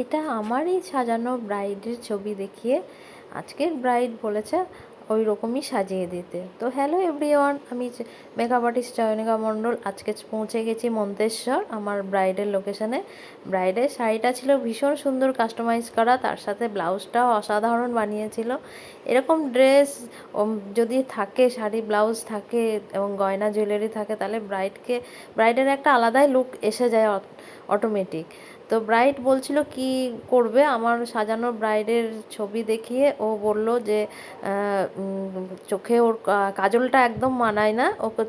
এটা আমারই সাজানো ব্রাইডের ছবি দেখিয়ে আজকের ব্রাইড বলেছে ওই রকমই সাজিয়ে দিতে। তো হ্যালো এভরিওয়ান, আমি মেকআপ আর্টিস্ট চয়নিকা মণ্ডল। আজকে পৌঁছে গেছি মন্তেশ্বর আমার ব্রাইডের লোকেশানে। ব্রাইডের শাড়িটা ছিল ভীষণ সুন্দর কাস্টমাইজ করা, তার সাথে ব্লাউজটাও অসাধারণ বানিয়েছিল। এরকম ড্রেস যদি থাকে, শাড়ি ব্লাউজ থাকে এবং গয়না জুয়েলারি থাকে, তাহলে ব্রাইডের একটা আলাদাই লুক এসে যায় অটোমেটিক। তো ব্রাইড বলছিল কি করবে, আমার সাজানো ব্রাইডের ছবি দেখিয়ে ও বলল যে চোখে ওর কাজলটা একদম মানায় না, ওকে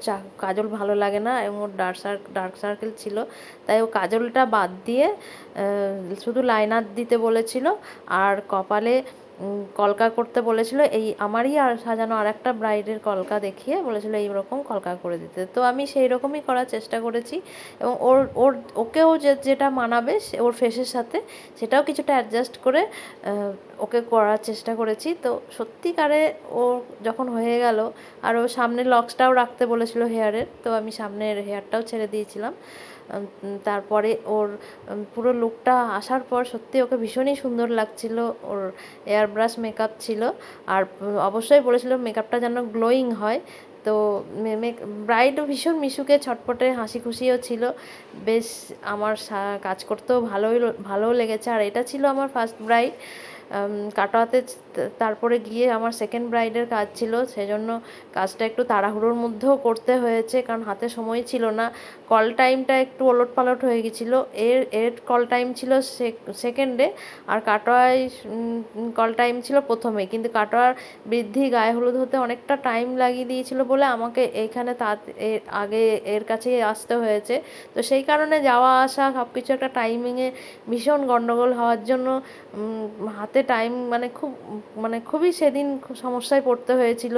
কাজল ভালো লাগে না এবং ওর ডার্ক সার্কেল ছিল, তাই ও কাজলটা বাদ দিয়ে শুধু লাইনার দিতে বলেছিল আর কপালে কলকা করতে বলেছিল। এই আমারই আর সাজানো আর একটা ব্রাইডের কলকা দেখিয়ে বলেছিল এই রকম কলকা করে দিতে। তো আমি সেই রকমই করার চেষ্টা করেছি এবং ওর ওর ওকেও যেটা মানাবে ওর ফেসের সাথে সেটাও কিছুটা অ্যাডজাস্ট করে ওকে করার চেষ্টা করেছি। তো সত্যিকারে ও যখন হয়ে গেল, আর ও সামনের লক্সটাও রাখতে বলেছিল হেয়ারের, তো আমি সামনের হেয়ারটাও ছেড়ে দিয়েছিলাম। তারপরে ওর পুরো লুকটা আসার পর সত্যি ওকে ভীষণই সুন্দর লাগছিল। ওর এয়ার ব্রাশ মেকআপ ছিল আর অবশ্যই বলেছিল মেকআপটা যেন গ্লোয়িং হয়। তো ব্রাইডও ভীষণ মিশুকে ছটপটে হাসি খুশিও ছিল। বেশ আমার কাজ করতেও ভালোও লেগেছে। আর এটা ছিল আমার ফার্স্ট ব্রাইড কাটোয়াতে। তারপরে গিয়ে আমার সেকেন্ড ব্রাইডের কাজ ছিল, সেজন্য কাজটা একটু তাড়াহুড়োর মধ্যেও করতে হয়েছে, কারণ হাতে সময় ছিল না। কল টাইমটা একটু ওলটপালট হয়ে গেছিলো। এর কল টাইম ছিল সেকেন্ডে আর কাটোয়ায় কল টাইম ছিল প্রথমে, কিন্তু কাটোয়ার বৃদ্ধি গায়ে হলুদ হতে অনেকটা টাইম লাগিয়ে দিয়েছিল বলে আমাকে এইখানে আগে এর কাছেই আসতে হয়েছে। তো সেই কারণে যাওয়া আসা সব কিছু একটা টাইমিংয়ে ভীষণ গণ্ডগোল হওয়ার জন্য হাতে টাইম খুবই সেদিন সমস্যায় পড়তে হয়েছিল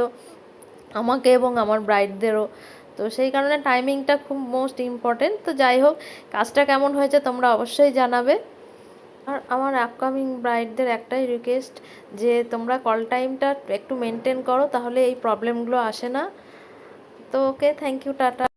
আমাকে এবং আমার ব্রাইডদেরও। তো সেই কারণে টাইমিংটা খুব মোস্ট ইম্পর্টেন্ট। তো যাই হোক, কাজটা কেমন হয়েছে তোমরা অবশ্যই জানাবে। আর আমার আপকামিং ব্রাইডদের একটাই রিকোয়েস্ট যে তোমরা কল টাইমটা একটু মেনটেন করো, তাহলে এই প্রবলেমগুলো আসে না। তো ওকে, থ্যাংক ইউ, টাটা।